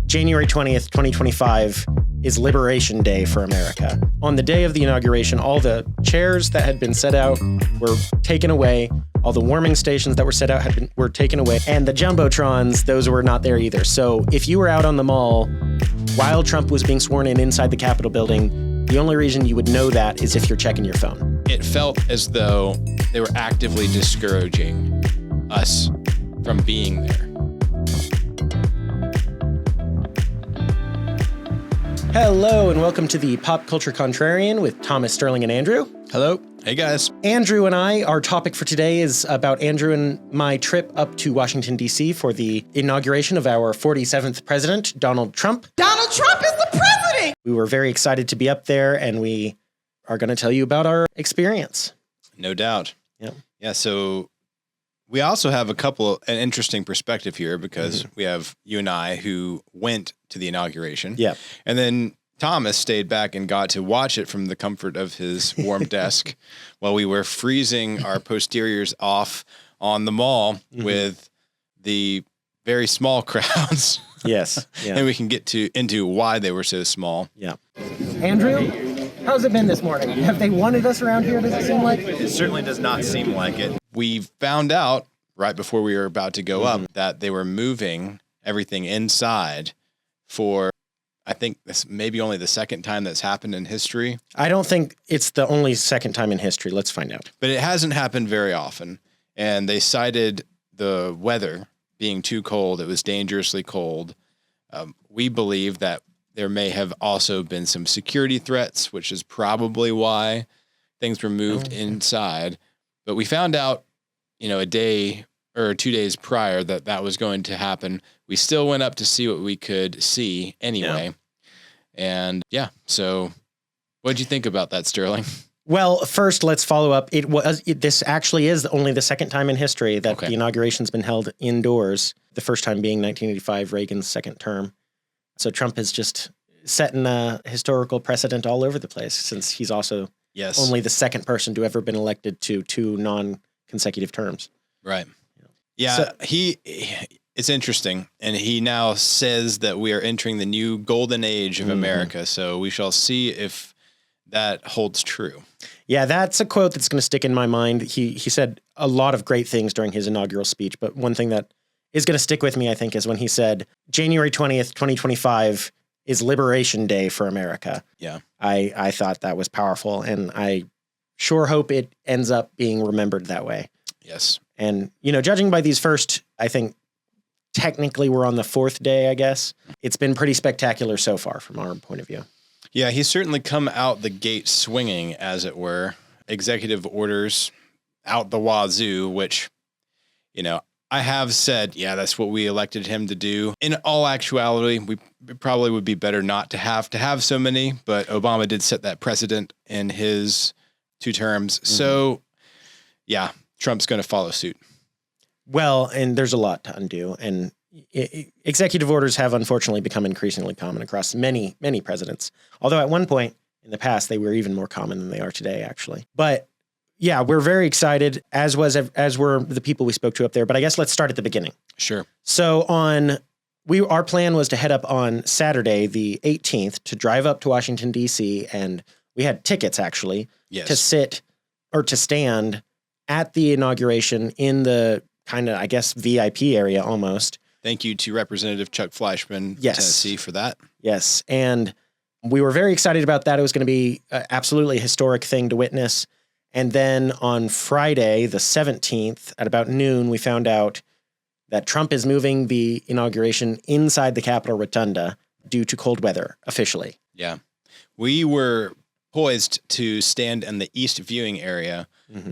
January 20th, 2025 is Liberation Day for America. On the day of the inauguration, all the chairs that had been set out were taken away. All the warming stations that were set out were taken away. And the Jumbotrons, those were not there either. So if you were out on the mall while Trump was being sworn in inside the Capitol building, the only reason you would know that is if you're checking your phone. It felt as though they were actively discouraging us from being there. Hello, and welcome to the Pop Culture Contrarian with Thomas, Sterling, and Andrew. Hello. Hey, guys. Andrew and I, our topic for today is about Andrew and my trip up to Washington, D.C. for the inauguration of our 47th president, Donald Trump. Donald Trump is the president! We were very excited to be up there, and we are going to tell you about our experience. No doubt. Yeah. Yeah, so we also have an interesting perspective here because we have you and I who went to the inauguration. Yeah. And then Thomas stayed back and got to watch it from the comfort of his warm desk while we were freezing our posteriors off on the mall with the very small crowds. Yes. Yeah. And we can get into why they were so small. Yeah. Andrew, how's it been this morning? Have they wanted us around here, does it seem like? It certainly does not seem like it. We found out right before we were about to go up that they were moving everything inside for, I think this may be only the second time that's happened in history. I don't think it's the only second time in history. Let's find out. But it hasn't happened very often. And they cited the weather being too cold. It was dangerously cold. We believe that there may have also been some security threats, which is probably why things were moved inside. But we found out, a day or 2 days prior that was going to happen. We still went up to see what we could see anyway. Yeah. And so what'd you think about that, Sterling? Well, first, let's follow up. This actually is only the second time in history that the inauguration's been held indoors, the first time being 1985, Reagan's second term. So Trump is just setting a historical precedent all over the place since he's also only the second person to ever been elected to two non-consecutive terms. Right. Yeah, so, it's interesting. And he now says that we are entering the new golden age of America. So we shall see if that holds true. Yeah, that's a quote that's going to stick in my mind. He said a lot of great things during his inaugural speech, but one thing that is going to stick with me, I think, is when he said, January 20th, 2025 is Liberation Day for America. Yeah. I thought that was powerful, and I sure hope it ends up being remembered that way. Yes. And, judging by these first, I think, technically we're on the fourth day, I guess. It's been pretty spectacular so far from our point of view. Yeah, he's certainly come out the gate swinging, as it were. Executive orders out the wazoo, which, I have said, that's what we elected him to do. In all actuality, we probably would be better not to have so many, but Obama did set that precedent in his 2 terms. So, Trump's going to follow suit. Well, and there's a lot to undo, and executive orders have unfortunately become increasingly common across many, many presidents. Although at one point in the past, they were even more common than they are today, actually. But yeah, we're very excited, as were the people we spoke to up there. But I guess let's start at the beginning. Sure. So our plan was to head up on Saturday, the 18th, to drive up to Washington, D.C., and we had tickets, actually, to stand at the inauguration in the kind of, I guess, VIP area almost. Thank you to Representative Chuck Fleischman, Tennessee, for that. Yes, and we were very excited about that. It was going to be absolutely a historic thing to witness. And then on Friday, the 17th, at about noon, we found out that Trump is moving the inauguration inside the Capitol Rotunda due to cold weather, officially. Yeah. We were poised to stand in the east viewing area,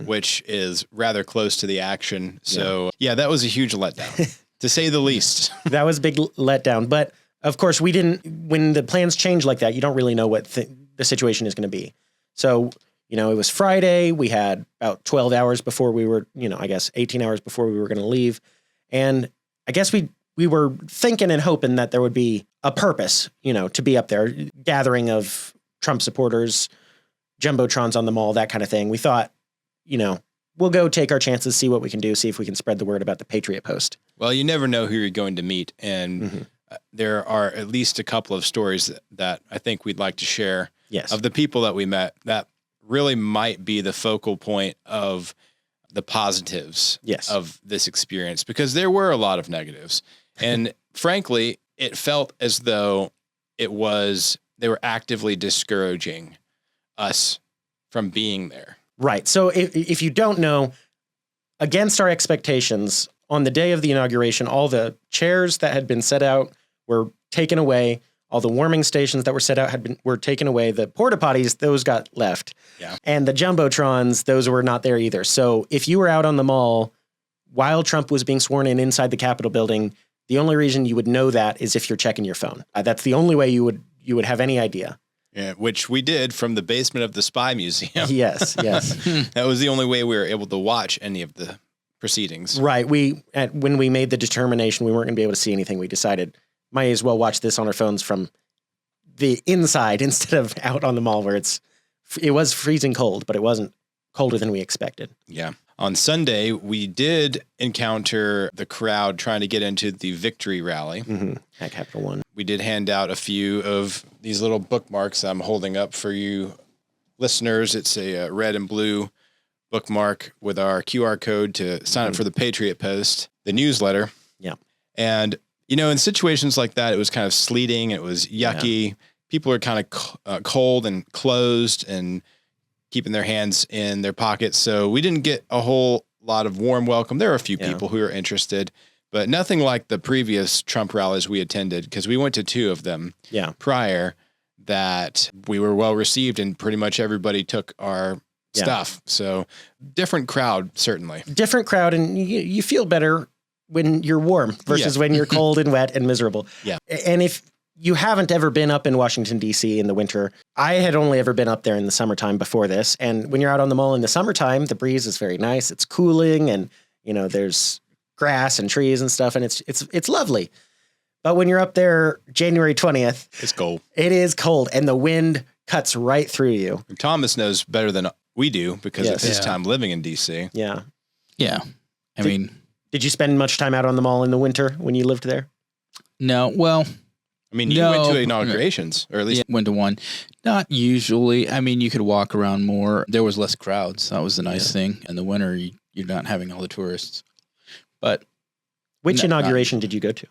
which is rather close to the action. So, that was a huge letdown, to say the least. That was a big letdown. But, of course, when the plans change like that, you don't really know what the situation is going to be. So, it was Friday. We had about 12 hours before we were, 18 hours before we were going to leave. And I guess we were thinking and hoping that there would be a purpose, to be up there, gathering of Trump supporters, Jumbotrons on the mall, that kind of thing. We thought, we'll go take our chances, see what we can do, see if we can spread the word about the Patriot Post. Well, you never know who you're going to meet. And there are at least a couple of stories that I think we'd like to share Yes. of the people that we met that really might be the focal point of the positives Yes. of this experience, because there were a lot of negatives. And frankly, it felt as though they were actively discouraging us from being there. Right. So if you don't know, against our expectations, on the day of the inauguration, all the chairs that had been set out were taken away. All the warming stations that were set out were taken away. The porta potties, those got left. Yeah. And the jumbotrons, those were not there either. So if you were out on the mall while Trump was being sworn in inside the Capitol building, the only reason you would know that is if you're checking your phone. That's the only way you would have any idea. Yeah, which we did from the basement of the Spy Museum. Yes. That was the only way we were able to watch any of the proceedings. Right. When we made the determination we weren't going to be able to see anything, we decided might as well watch this on our phones from the inside instead of out on the mall where it was freezing cold, but it wasn't colder than we expected. Yeah. On Sunday, we did encounter the crowd trying to get into the victory rally at Capital One. We did hand out a few of these little bookmarks I'm holding up for you listeners. It's a red and blue bookmark with our QR code to sign up for the Patriot Post, the newsletter. Yeah. And, in situations like that, it was kind of sleeting. It was yucky. Yeah. People are kind of cold and closed and keeping their hands in their pockets. So we didn't get a whole lot of warm welcome. There were a few people who were interested, but nothing like the previous Trump rallies we attended, because we went to 2 of them prior, that we were well received and pretty much everybody took our stuff. So different crowd, certainly. Different crowd, and you feel better when you're warm versus when you're cold and wet and miserable. Yeah. And if you haven't ever been up in Washington, D.C. in the winter, I had only ever been up there in the summertime before this. And when you're out on the mall in the summertime, the breeze is very nice. It's cooling and, there's grass and trees and stuff, and it's lovely. But when you're up there January 20th, it's cold. It is cold, and the wind cuts right through you. Thomas knows better than we do because of his time living in D.C. Yeah. Yeah. Did you spend much time out on the mall in the winter when you lived there? No. Well, you went to inaugurations, or at least went to one. Not usually. You could walk around more. There was less crowds. That was the nice thing. In the winter, you're not having all the tourists. But which inauguration did you go to?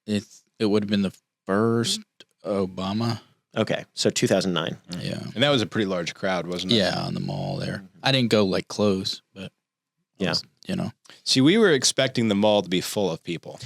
It would have been the first Obama. Okay, so 2009. Yeah, and that was a pretty large crowd, wasn't it? Yeah, on the mall there. I didn't go close, but See, we were expecting the mall to be full of people.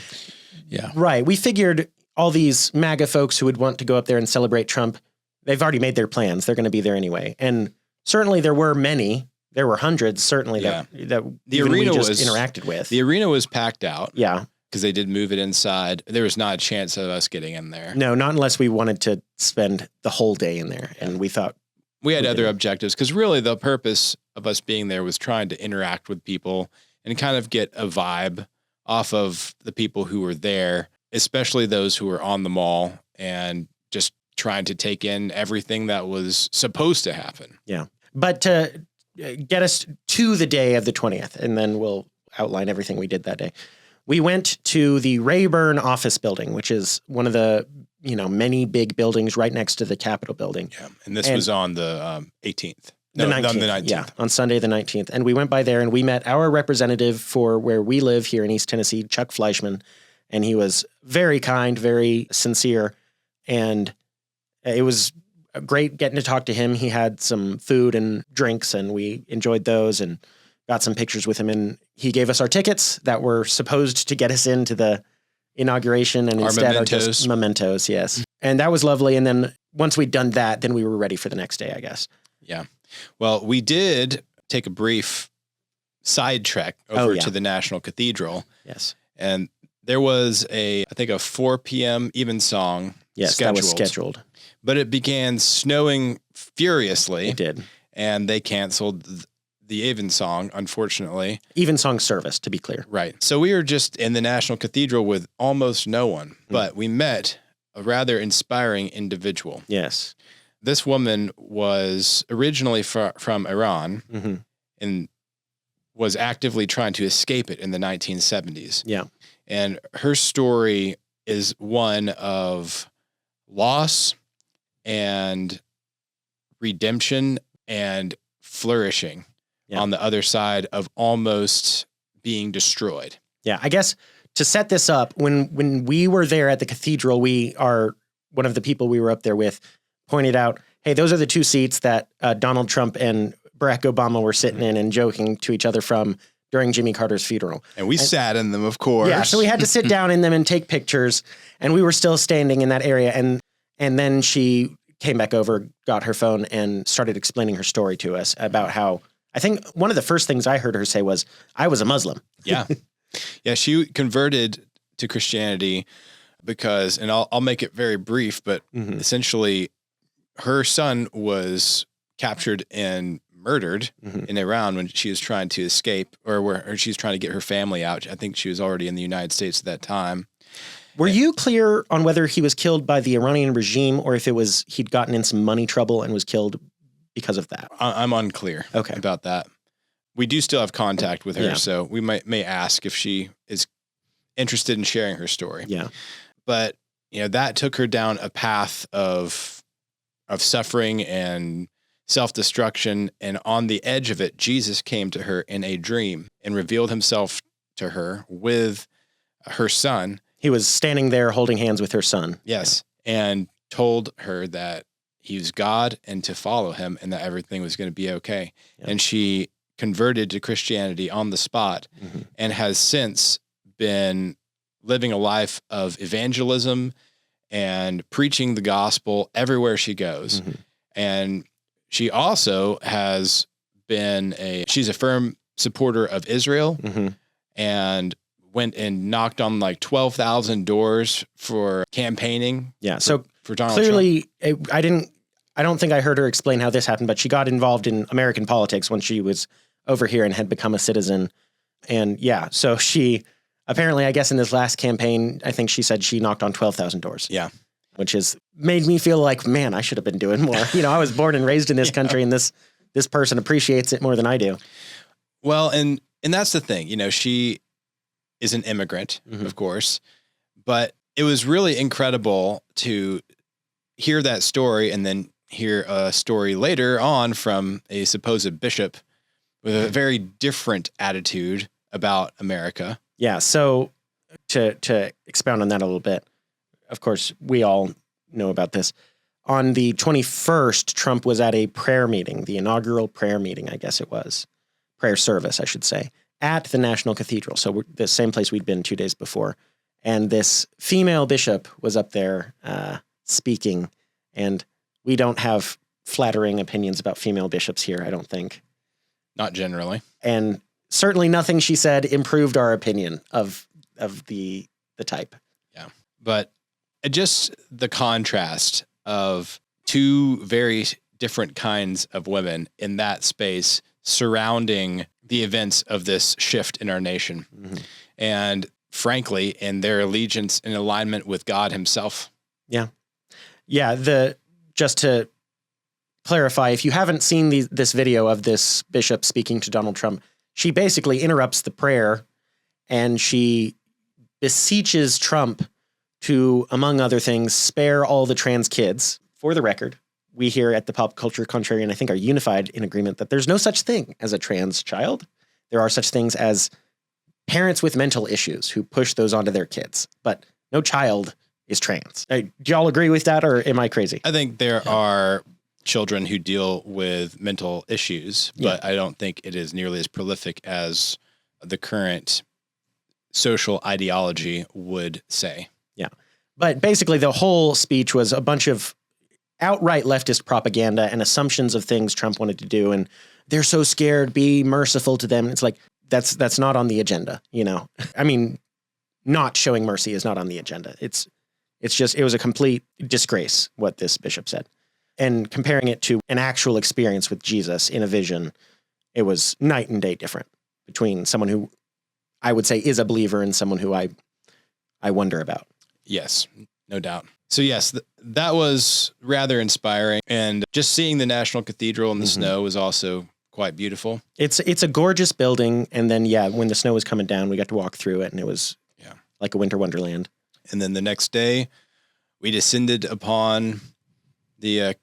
Yeah, right. We figured all these MAGA folks who would want to go up there and celebrate Trump, they've already made their plans. They're going to be there anyway. And certainly there were many. There were hundreds, certainly, that the arena we just interacted with. The arena was packed out. Yeah. Because they did move it inside. There was not a chance of us getting in there. No, not unless we wanted to spend the whole day in there. And we thought we had other objectives, because really the purpose of us being there was trying to interact with people and kind of get a vibe off of the people who were there, especially those who were on the mall, and just trying to take in everything that was supposed to happen. Yeah. But to get us to the day of the 20th, and then we'll outline everything we did that day. We went to the Rayburn office building, which is one of the, many big buildings right next to the Capitol building. Yeah. And this was on the 18th. The 19th. On the 19th. Yeah, on Sunday the 19th. And we went by there and we met our representative for where we live here in East Tennessee, Chuck Fleischman. And he was very kind, very sincere. And it was great getting to talk to him. He had some food and drinks, and we enjoyed those and got some pictures with him. And he gave us our tickets that were supposed to get us into the inauguration, and instead are just mementos. Yes. And that was lovely. And then once we'd done that, then we were ready for the next day, I guess. Yeah. Well, we did take a brief side trek over to the National Cathedral. Yes. And there was I think a 4 p.m. evensong that was scheduled. But it began snowing furiously. It did. And they canceled the evensong, unfortunately. Evensong service, to be clear. Right. So we were just in the National Cathedral with almost no one, but we met a rather inspiring individual. Yes. This woman was originally from Iran and was actively trying to escape it in the 1970s. Yeah. And her story is one of loss and redemption and flourishing on the other side of almost being destroyed. Yeah, I guess to set this up, when we were there at the cathedral, one of the people we were up there with pointed out, hey, those are the two seats that Donald Trump and Barack Obama were sitting in and joking to each other from during Jimmy Carter's funeral. And we sat in them, of course. Yeah, so we had to sit down in them and take pictures, and we were still standing in that area. And then she came back over, got her phone, and started explaining her story to us about how, I think one of the first things I heard her say was, I was a Muslim. Yeah. Yeah, she converted to Christianity because, and I'll make it very brief, but essentially her son was captured and murdered in Iran when she was trying to escape, or she was trying to get her family out. I think she was already in the United States at that time. Were you clear on whether he was killed by the Iranian regime or if it was he'd gotten in some money trouble and was killed because of that? I'm unclear about that. We do still have contact with her, so we may ask if she is interested in sharing her story. Yeah. But, that took her down a path of suffering and self-destruction. And on the edge of it, Jesus came to her in a dream and revealed himself to her with her son. He was standing there holding hands with her son. Yes. And told her that he was God and to follow him and that everything was going to be okay. Yeah. And she converted to Christianity on the spot and has since been living a life of evangelism and preaching the gospel everywhere she goes. And she also has been she's a firm supporter of Israel and went and knocked on like 12,000 doors for campaigning. Yeah. So for Donald clearly, Trump. I don't think I heard her explain how this happened, but she got involved in American politics when she was over here and had become a citizen. And yeah, so she apparently, I guess in this last campaign, I think she said she knocked on 12,000 doors. Yeah. Which has made me feel like, man, I should have been doing more. I was born and raised in this country, and this person appreciates it more than I do. Well, and that's the thing, she is an immigrant, of course, but it was really incredible to hear that story and then hear a story later on from a supposed bishop with a very different attitude about America. Yeah. So to expound on that a little bit, of course, we all know about this. On the 21st, Trump was at a prayer meeting, the inaugural prayer meeting, I guess it was. Prayer service, I should say, at the National Cathedral. So we're the same place we'd been 2 days before. And this female bishop was up there speaking. And we don't have flattering opinions about female bishops here, I don't think. Not generally. And certainly nothing she said improved our opinion of the type. Yeah. But just the contrast of two very different kinds of women in that space surrounding the events of this shift in our nation. And frankly, in their allegiance and alignment with God himself. Yeah. Yeah. Just to clarify, if you haven't seen this video of this bishop speaking to Donald Trump, she basically interrupts the prayer and she beseeches Trump to, among other things, spare all the trans kids. For the record, we here at the Pop Culture Contrarian, I think, are unified in agreement that there's no such thing as a trans child. There are such things as parents with mental issues who push those onto their kids, but no child is trans. Do y'all agree with that, or am I crazy? I think there are children who deal with mental issues, but I don't think it is nearly as prolific as the current social ideology would say. Yeah. But basically the whole speech was a bunch of outright leftist propaganda and assumptions of things Trump wanted to do. And they're so scared, be merciful to them. And it's like, that's not on the agenda, I mean, not showing mercy is not on the agenda. It was a complete disgrace what this bishop said. And comparing it to an actual experience with Jesus in a vision, it was night and day different between someone who I would say is a believer and someone who I wonder about. Yes, no doubt. So yes, that was rather inspiring. And just seeing the National Cathedral in the snow was also quite beautiful. It's a gorgeous building. And then, when the snow was coming down, we got to walk through it and it was like a winter wonderland. And then the next day, we descended upon the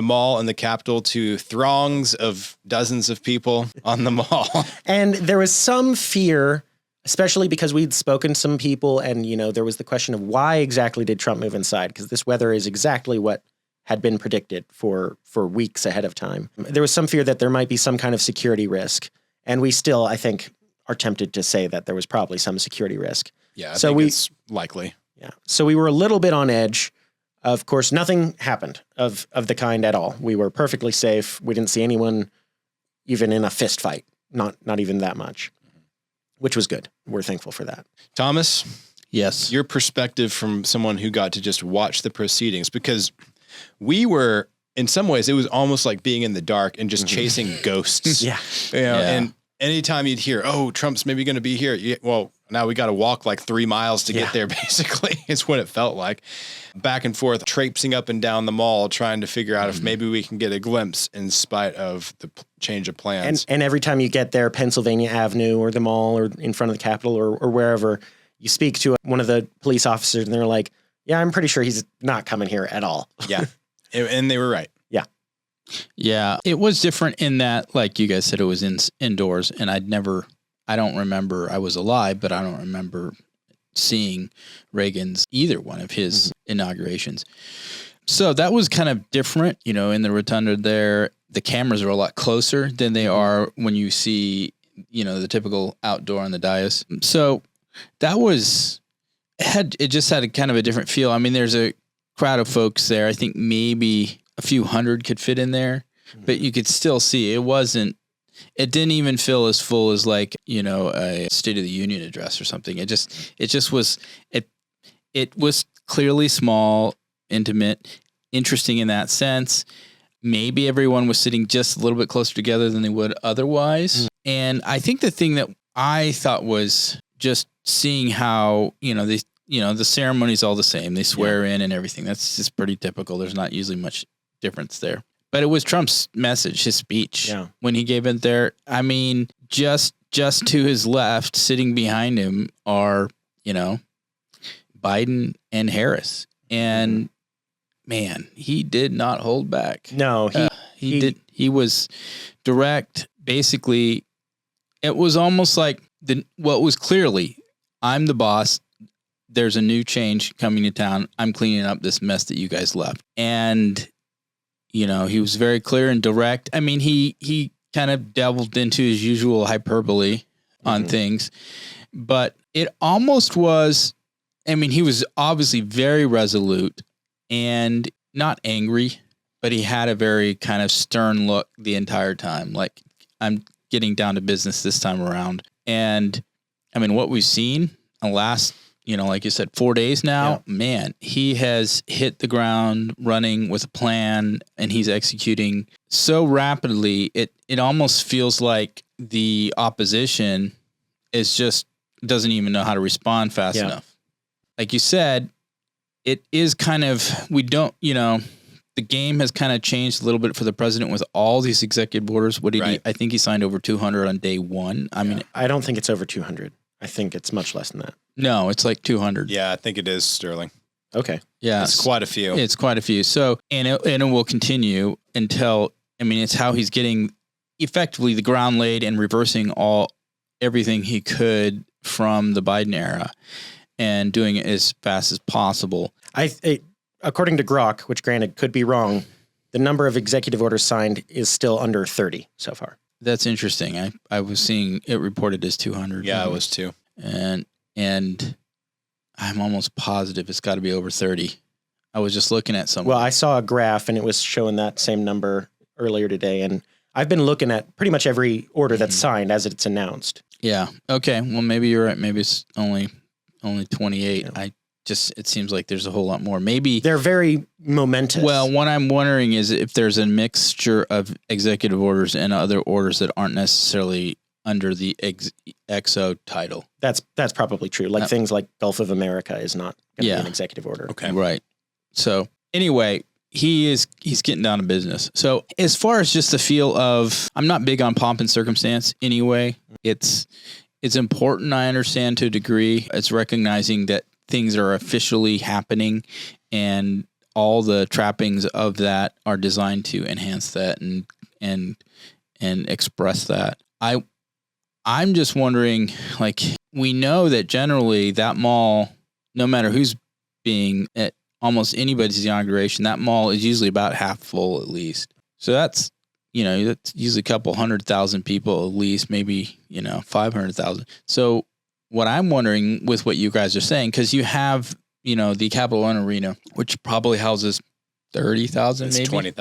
mall and the Capitol to throngs of dozens of people on the mall. And there was some fear, especially because we'd spoken to some people, and there was the question of why exactly did Trump move inside? Because this weather is exactly what had been predicted for weeks ahead of time. There was some fear that there might be some kind of security risk, and we still, I think, are tempted to say that there was probably some security risk. Yeah, I think it's likely. Yeah, so we were a little bit on edge. Of course, nothing happened of the kind at all. We were perfectly safe. We didn't see anyone even in a fist fight, not even that much, which was good. We're thankful for that. Thomas? Yes. Your perspective from someone who got to just watch the proceedings, because we were, in some ways, it was almost like being in the dark and just chasing ghosts. Yeah. And anytime you'd hear, oh, Trump's maybe going to be here. Well, now we got to walk like 3 miles to get there, basically, is what it felt like. Back and forth, traipsing up and down the mall, trying to figure out if maybe we can get a glimpse in spite of the change of plans. And every time you get there, Pennsylvania Avenue or the mall or in front of the Capitol or wherever, you speak to one of the police officers and they're like, yeah, I'm pretty sure he's not coming here at all. Yeah. And they were right. Yeah. Yeah. It was different in that, like you guys said, it was indoors, and I don't remember, I was alive, but I don't remember seeing Reagan's, either one of his inaugurations. So that was kind of different, in the rotunda there. The cameras are a lot closer than they are when you see, the typical outdoor on the dais. So that was, it just had a kind of a different feel. I mean, there's a crowd of folks there. I think maybe a few hundred could fit in there, but you could still see it didn't even feel as full as like, a State of the Union address or something. It just was, it was clearly small, intimate, interesting in that sense. Maybe everyone was sitting just a little bit closer together than they would otherwise. And I think the thing that I thought was just seeing how, the ceremony's all the same. They swear in and everything. That's just pretty typical. There's not usually much difference there. But it was Trump's message, his speech, when he gave it there. I mean, just to his left, sitting behind him are, Biden and Harris. And man, he did not hold back. No, he did. He was direct. Basically, it was almost like what was clearly, I'm the boss. There's a new change coming to town. I'm cleaning up this mess that you guys left. And he was very clear and direct. I mean, he kind of delved into his usual hyperbole on things, but it almost was, I mean, he was obviously very resolute and not angry, but he had a very kind of stern look the entire time. Like, I'm getting down to business this time around. And I mean, what we've seen in the last, like you said, 4 days now, man, he has hit the ground running with a plan, and he's executing so rapidly. It almost feels like the opposition doesn't even know how to respond fast enough. Like you said, it is kind of, the game has kind of changed a little bit for the president with all these executive orders. What did he? I think he signed over 200 on day one. I mean, I don't think it's over 200. I think it's much less than that. No, it's like 200. Yeah, I think it is, Sterling. Okay. Yeah. It's quite a few. It's quite a few. So, and it will continue until, I mean, it's how he's getting effectively the ground laid and reversing everything he could from the Biden era and doing it as fast as possible. According to Grok, which granted could be wrong, the number of executive orders signed is still under 30 so far. That's interesting. I was seeing it reported as 200. Yeah, it was too. And I'm almost positive it's got to be over 30. I was just looking at something. Well, I saw a graph and it was showing that same number earlier today. And I've been looking at pretty much every order that's signed as it's announced. Yeah. Okay. Well, maybe you're right. Maybe it's only 28. Yeah. It seems like there's a whole lot more. Maybe they're very momentous. Well, what I'm wondering is if there's a mixture of executive orders and other orders that aren't necessarily under the XO title. That's probably true. Like things like Gulf of America is not going to be an executive order. Okay. Right. So anyway, he's getting down to business. So as far as just the feel of, I'm not big on pomp and circumstance anyway. It's important, I understand, to a degree. It's recognizing that things are officially happening, and all the trappings of that are designed to enhance that and express that. I'm just wondering, like, we know that generally that mall, no matter who's being at almost anybody's inauguration, that mall is usually about half full at least. So that's usually a couple 100,000 people at least, maybe, 500,000. So what I'm wondering with what you guys are saying, because you have, the Capital One Arena, which probably houses 30,000, It's maybe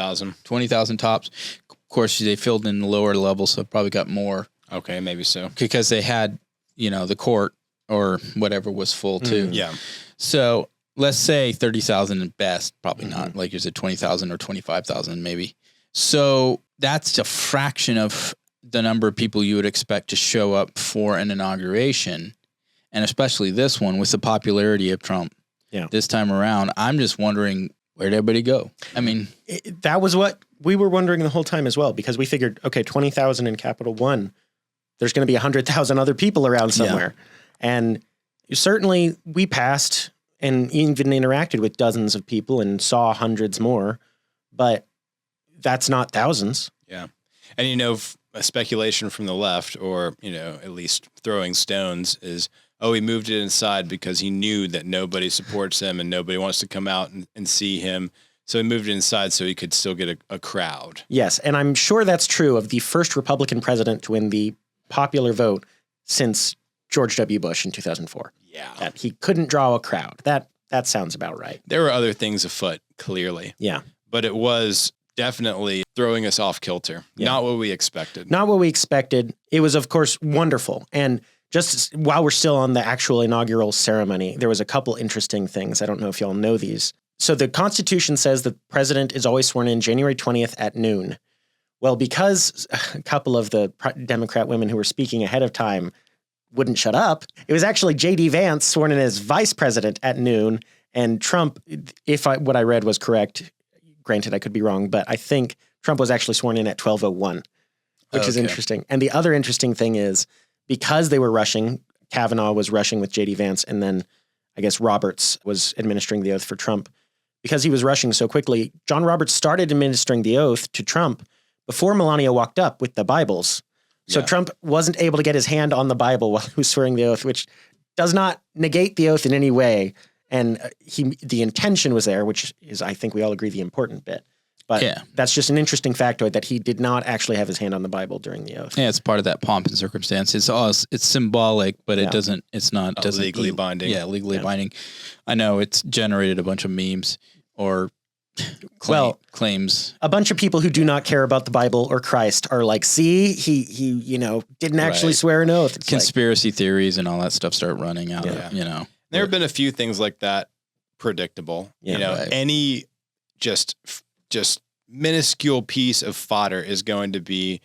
20,000 tops. Of course, they filled in the lower level, so it probably got more. Okay, maybe so. Because they had, the court or whatever was full too. Yeah. So let's say 30,000 at best, probably not. Like you said, 20,000 or 25,000 maybe. So that's a fraction of the number of people you would expect to show up for an inauguration. And especially this one with the popularity of Trump. Yeah. This time around, I'm just wondering, where'd everybody go? I mean, that was what we were wondering the whole time as well, because we figured, okay, 20,000 in Capital One, there's going to be 100,000 other people around somewhere. Yeah. And certainly we passed and even interacted with dozens of people and saw hundreds more, but that's not thousands. Yeah. And, a speculation from the left, or, at least throwing stones, is, he moved it inside because he knew that nobody supports him and nobody wants to come out and see him. So he moved it inside so he could still get a crowd. Yes. And I'm sure that's true of the first Republican president to win the popular vote since George W. Bush in 2004. Yeah. That he couldn't draw a crowd. That sounds about right. There were other things afoot, clearly. Yeah. But it was definitely throwing us off kilter. Yeah. Not what we expected. Not what we expected. It was, of course, wonderful. And just while we're still on the actual inaugural ceremony, there was a couple interesting things. I don't know if y'all know these. So the Constitution says the president is always sworn in January 20th at noon. Well, because a couple of the Democrat women who were speaking ahead of time wouldn't shut up, it was actually J.D. Vance sworn in as vice president at noon, and Trump, what I read was correct, granted I could be wrong, but I think Trump was actually sworn in at 12:01, which is interesting. And the other interesting thing is, because they were rushing, Kavanaugh was rushing with J.D. Vance, and then I guess Roberts was administering the oath for Trump. Because he was rushing so quickly, John Roberts started administering the oath to Trump before Melania walked up with the Bibles. So Trump wasn't able to get his hand on the Bible while he was swearing the oath, which does not negate the oath in any way. And the intention was there, which is, I think we all agree, the important bit. But that's just an interesting factoid that he did not actually have his hand on the Bible during the oath. Yeah, it's part of that pomp and circumstance. It's symbolic, but it doesn't. It's not legally binding. Yeah, legally binding. I know it's generated a bunch of memes or claims. A bunch of people who do not care about the Bible or Christ are like, see, he didn't actually swear an oath. It's conspiracy theories and all that stuff start running out. There have been a few things like that predictable. Any just minuscule piece of fodder is going to be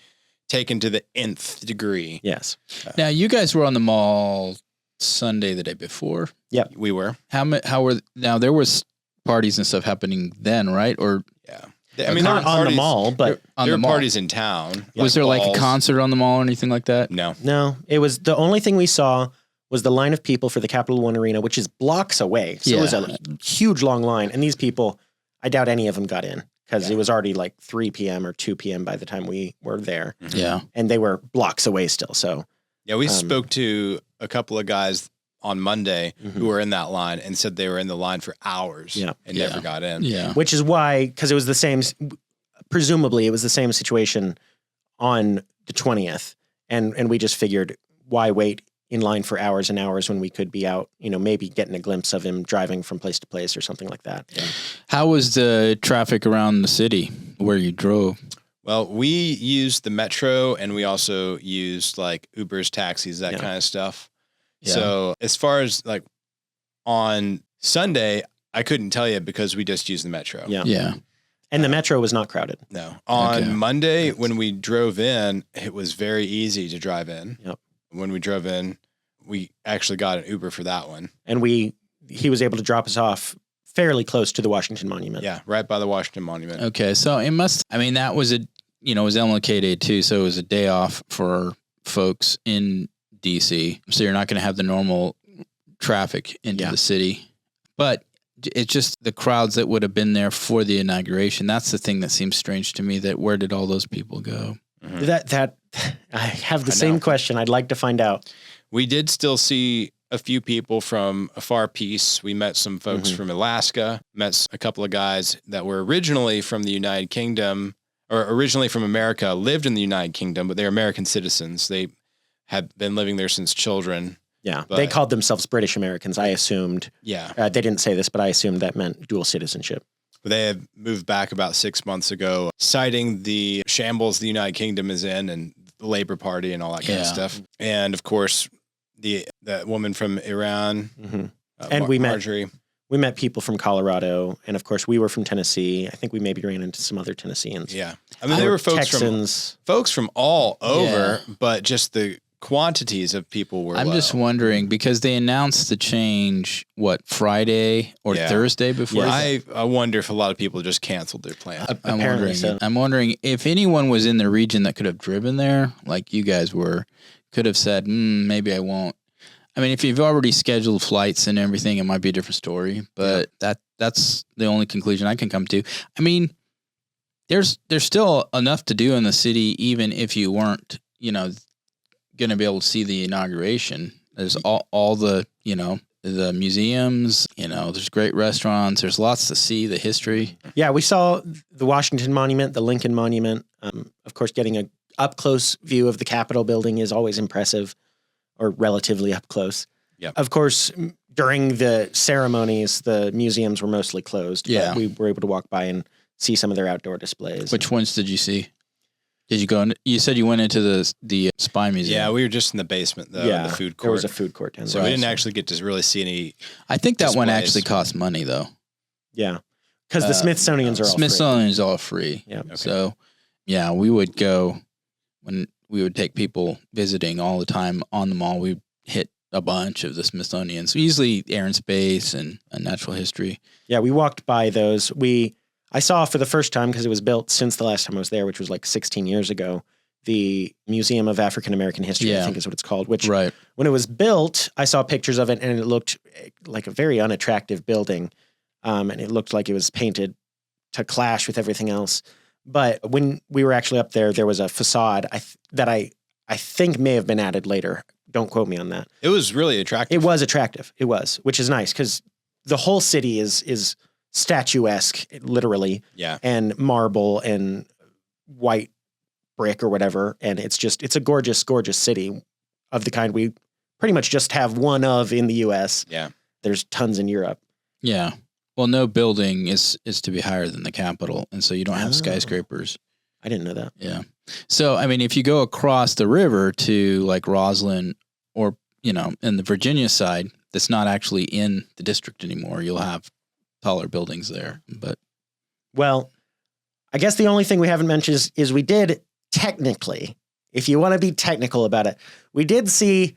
taken to the nth degree. Yes. Now you guys were on the mall Sunday the day before. Yep, we were. Now there was parties and stuff happening then, right? Or I mean, not on the mall, but there were parties in town. Was there like a concert on the mall or anything like that? No. It was the only thing we saw was the line of people for the Capital One Arena, which is blocks away. So it was a huge long line, and these people, I doubt any of them got in because it was already like 3 p.m. or 2 p.m. by the time we were there. Mm-hmm. Yeah, and they were blocks away still. So we spoke to a couple of guys on Monday who were in that line and said they were in the line for hours and never got in. Yeah. Which is why, because it was the same, presumably it was the same situation on the 20th. And we just figured, why wait in line for hours and hours when we could be out, maybe getting a glimpse of him driving from place to place or something like that. Yeah. How was the traffic around the city where you drove? Well, we used the metro and we also used like Ubers, taxis, that kind of stuff. Yeah. So as far as like on Sunday, I couldn't tell you because we just used the metro. Yeah. And the metro was not crowded. No. On Monday, when we drove in, it was very easy to drive in. Yep. When we drove in, we actually got an Uber for that one. And he was able to drop us off fairly close to the Washington Monument. Yeah, right by the Washington Monument. Okay. So it that was it was MLK Day too. So it was a day off for folks in DC. So you're not going to have the normal traffic into Yeah. the city. But it's just the crowds that would have been there for the inauguration. That's the thing that seems strange to me, that where did all those people go? Mhm. That I have the I same know. question. I'd like to find out. We did still see a few people from a far piece. We met some folks Mhm. from Alaska, met a couple of guys that were originally from the United Kingdom, or originally from America, lived in the United Kingdom, but they're American citizens. They had been living there since children. Yeah, But- they called themselves British Americans. I assumed Yeah. they didn't say this, but I assumed that meant dual citizenship. They had moved back about 6 months ago, citing the shambles the United Kingdom is in and the Labour Party and all that kind of Yeah. stuff. And of course, that woman from Iran, Hmm. And we met- Marjorie. We met people from Colorado, and of course, we were from Tennessee. I think we maybe ran into some other Tennesseans. Yeah. I mean, there were Texans. folks from all over, but just the quantities of people were I'm low. just wondering, because they announced the change, Friday or Yeah. Thursday before? I wonder if a lot of people just canceled their plans. I'm Apparently wondering. so. I'm wondering if anyone was in the region that could have driven there, like you guys were, could have said, maybe I won't. I mean, if you've already scheduled flights and everything, it might be a different story. But that's the only conclusion I can come to. I mean, there's still enough to do in the city, even if you weren't, going to be able to see the inauguration. There's all the, the museums, there's great restaurants. There's lots to see, the history. Yeah, we saw the Washington Monument, the Lincoln Monument. Of course, getting a up close view of the Capitol building is always impressive, or relatively up close. Yep. Of course, during the ceremonies, the museums were mostly closed. Yeah. But we were able to walk by and see some of their outdoor displays. Which ones did you see? Did you go in? You said you went into the Spy Museum. Yeah, we were just in the basement, though, in the food court. There was a food court down So there. we didn't actually get to really see any. I think that one displays. actually costs money, though. Yeah, because the Smithsonian's are all free. Smithsonian's all free. Yeah. Okay. So, yeah, we would go when we would take people visiting all the time on the mall. We'd hit a bunch of the Smithsonian. So easily Air and Space and Natural History. Yeah, we walked by those. I saw for the first time, because it was built since the last time I was there, which was like 16 years ago, the Museum of African American History, I Yeah. think is what it's called, which Right. when it was built, I saw pictures of it and it looked like a very unattractive building. And it looked like it was painted to clash with everything else. But when we were actually up there, there was a facade that I think may have been added later. Don't quote me on that. It was really attractive. It was attractive. It was, which is nice because the whole city is statuesque, literally, Yeah. and marble and white brick or whatever. And it's a gorgeous, gorgeous city of the kind we pretty much just have one of in the US. Yeah. There's tons in Europe. Yeah. Well, no building is to be higher than the Capitol. And so you don't have Oh. skyscrapers. I didn't know that. Yeah. So, I mean, if you go across the river to like Roslyn or, in the Virginia side, that's not actually in the district anymore, you'll have taller buildings there. But Well, I guess the only thing we haven't mentioned is we did technically, if you want to be technical about it, we did see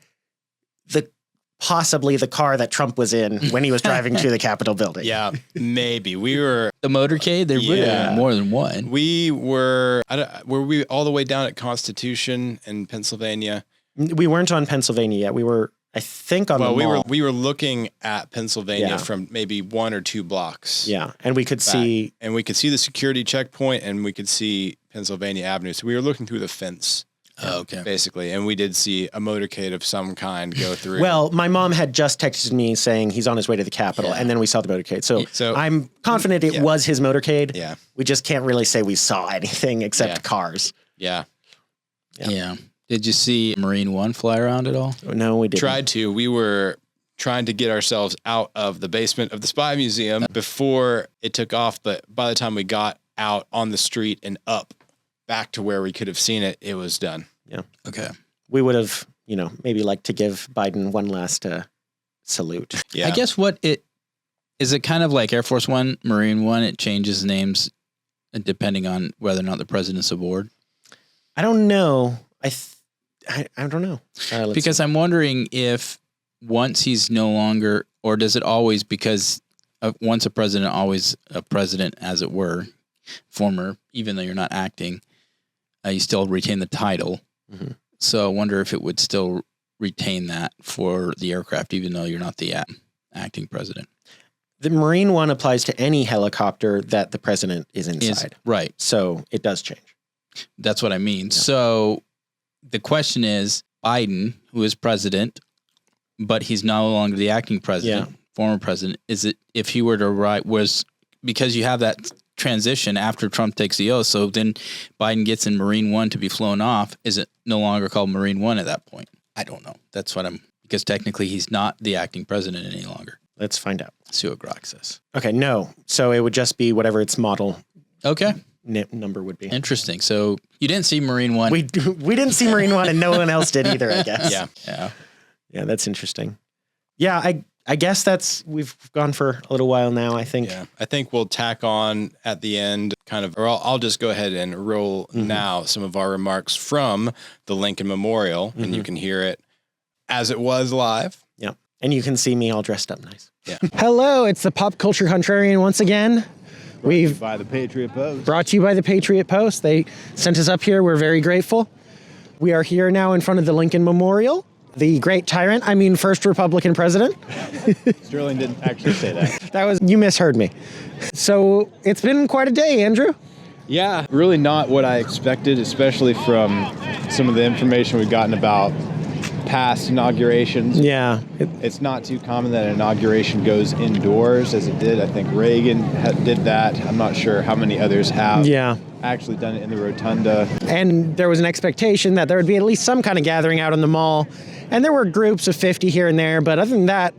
possibly the car that Trump was in when he was driving to the Capitol building. Yeah, maybe. We were the motorcade, there would have Yeah. been more than one. were we all the way down at Constitution in Pennsylvania? We weren't on Pennsylvania yet. We were, I think, on the mall. we were looking at Pennsylvania Yeah. from maybe 1 or 2 blocks. Yeah, and we could back. see. And we could see the security checkpoint and we could see Pennsylvania Avenue. So we were looking through the fence. Oh, okay. Basically, and we did see a motorcade of some kind go through. Well, my mom had just texted me saying he's on his way to the Capitol, Yeah. and then we saw the motorcade. So So- I'm confident it Yeah. was his motorcade. yeah, We just can't really say we saw anything except Yeah. cars. yeah. Yeah. Yeah. Did you see Marine One fly around at all? No, we didn't. Tried to. We were trying to get ourselves out of the basement of the Spy Museum before it took off. But by the time we got out on the street and up back to where we could have seen it, it was done. Okay. We would have, maybe liked to give Biden one last salute. Yeah. I guess is it kind of like Air Force One, Marine One, it changes names depending on whether or not the president's aboard? I don't know. I don't know. Let's Because I'm wondering if once he's no longer, or does it always, because once a president, always a president, as it were, former, even though you're not acting, you still retain the title. Mhm. So I wonder if it would still retain that for the aircraft, even though you're not the acting president. The Marine one applies to any helicopter that the president is inside. Right. So it does change. That's what I mean. Yeah. So the question is, Biden, who is president, but he's no longer the acting president, former president, is it, if he were to write, was, because you have that transition after Trump takes the oath, so then Biden gets in Marine One to be flown off, is it no longer called Marine One at that point? I don't know. That's what because technically he's not the acting president any longer. Let's find out. See what Grok says. Okay, no. So it would just be whatever its model number would be. Interesting. So you didn't see Marine One. We didn't see Marine One, and no one else did either, I guess. Yeah, that's interesting. Yeah, I guess we've gone for a little while now, I think. Yeah, I think we'll tack on at the end or I'll just go ahead and roll now some of our remarks from the Lincoln Memorial, and you can hear it as it was live. Yeah, and you can see me all dressed up nice. Yeah. Hello, it's the Pop Culture Contrarian once again. Brought to you by the Patriot Post. Brought to you by the Patriot Post. They sent us up here. We're very grateful. We are here now in front of the Lincoln Memorial. The great tyrant, first Republican president. Sterling didn't actually say that. You misheard me. So it's been quite a day, Andrew. Yeah, really not what I expected, especially from some of the information we've gotten about past inaugurations. Yeah. It's not too common that an inauguration goes indoors as it did. I think Reagan did that. I'm not sure how many others have. Actually done it in the rotunda. And there was an expectation that there would be at least some kind of gathering out in the mall. And there were groups of 50 here and there, but other than that,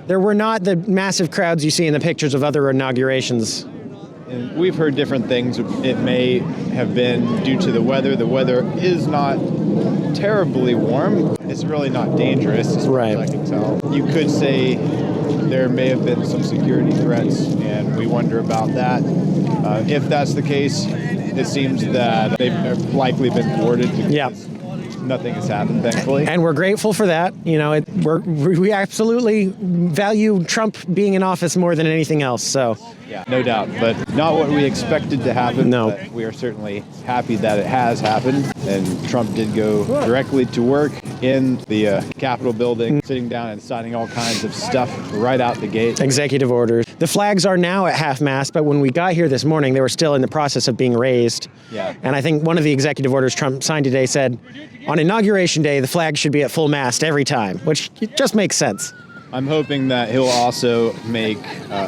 there were not the massive crowds you see in the pictures of other inaugurations. And we've heard different things. It may have been due to the weather. The weather is not terribly warm. It's really not dangerous, as far as I can tell. You could say there may have been some security threats, and we wonder about that. If that's the case, it seems that they've likely been thwarted because nothing has happened, thankfully. And we're grateful for that. We absolutely value Trump being in office more than anything else. So, yeah, no doubt. But not what we expected to happen. No. But we are certainly happy that it has happened. And Trump did go directly to work in the Capitol building, sitting down and signing all kinds of stuff right out the gate. Executive orders. The flags are now at half-mast, but when we got here this morning, they were still in the process of being raised. Yeah. And I think one of the executive orders Trump signed today said, on Inauguration Day, the flag should be at full mast every time, which just makes sense. I'm hoping that he'll also make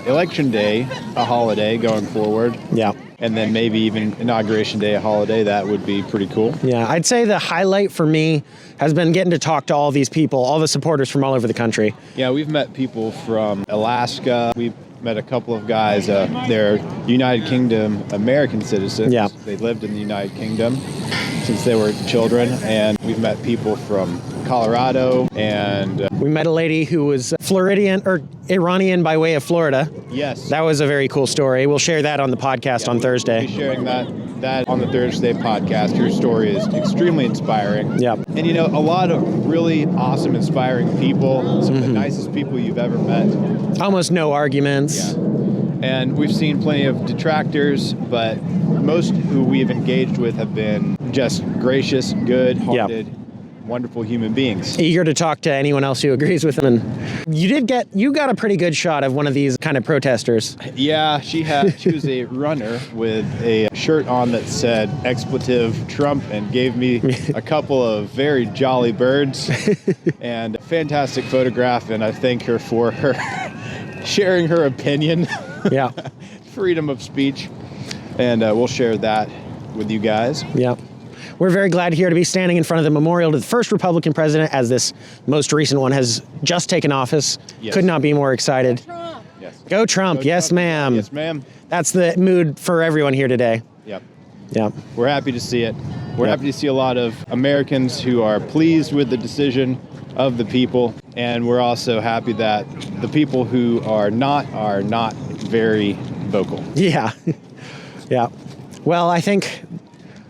Election Day a holiday going forward. Yeah. And then maybe even Inauguration Day a holiday. That would be pretty cool. Yeah, I'd say the highlight for me has been getting to talk to all these people, all the supporters from all over the country. Yeah, we've met people from Alaska. We've met a couple of guys. They're United Kingdom American citizens. Yeah. They lived in the United Kingdom since they were children. And we've met people from Colorado, and we met a lady who was Floridian or Iranian by way of Florida. Yes. That was a very cool story. We'll share that on the podcast on Thursday. We'll be sharing that on the Thursday podcast. Her story is extremely inspiring. Yeah. And a lot of really awesome, inspiring people, some of the nicest people you've ever met. Almost no arguments. Yeah. And we've seen plenty of detractors, but most who we've engaged with have been just gracious, good-hearted, wonderful human beings. Eager to talk to anyone else who agrees with them. And you got a pretty good shot of one of these kind of protesters. Yeah, she was a runner with a shirt on that said expletive Trump and gave me a couple of very jolly birds and a fantastic photograph, and I thank her for her sharing her opinion. Yeah. Freedom of speech. And we'll share that with you guys. Yeah. We're very glad here to be standing in front of the memorial to the first Republican president, as this most recent one has just taken office. Yes. Could not be more excited. Go Trump. Yes. Go Trump. Go Yes, Trump. ma'am. Yes, ma'am. That's the mood for everyone here today. Yep. Yeah. We're happy to see it. We're happy to see a lot of Americans who are pleased with the decision of the people. And we're also happy that the people who are not very vocal. Yeah. Yeah. Well, I think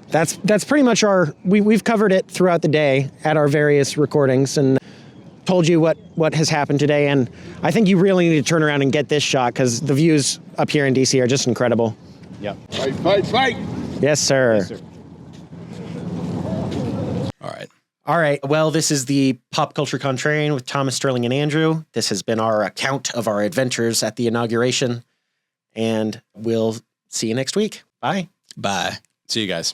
that's pretty much we've covered it throughout the day at our various recordings and told you what has happened today. And I think you really need to turn around and get this shot because the views up here in DC are just incredible. Yep. Fight, fight, fight. Yes, sir. Yes, sir. All right. All right. Well, this is the Pop Culture Contrarian with Thomas, Sterling, and Andrew. This has been our account of our adventures at the inauguration. And we'll see you next week. Bye. Bye. See you guys.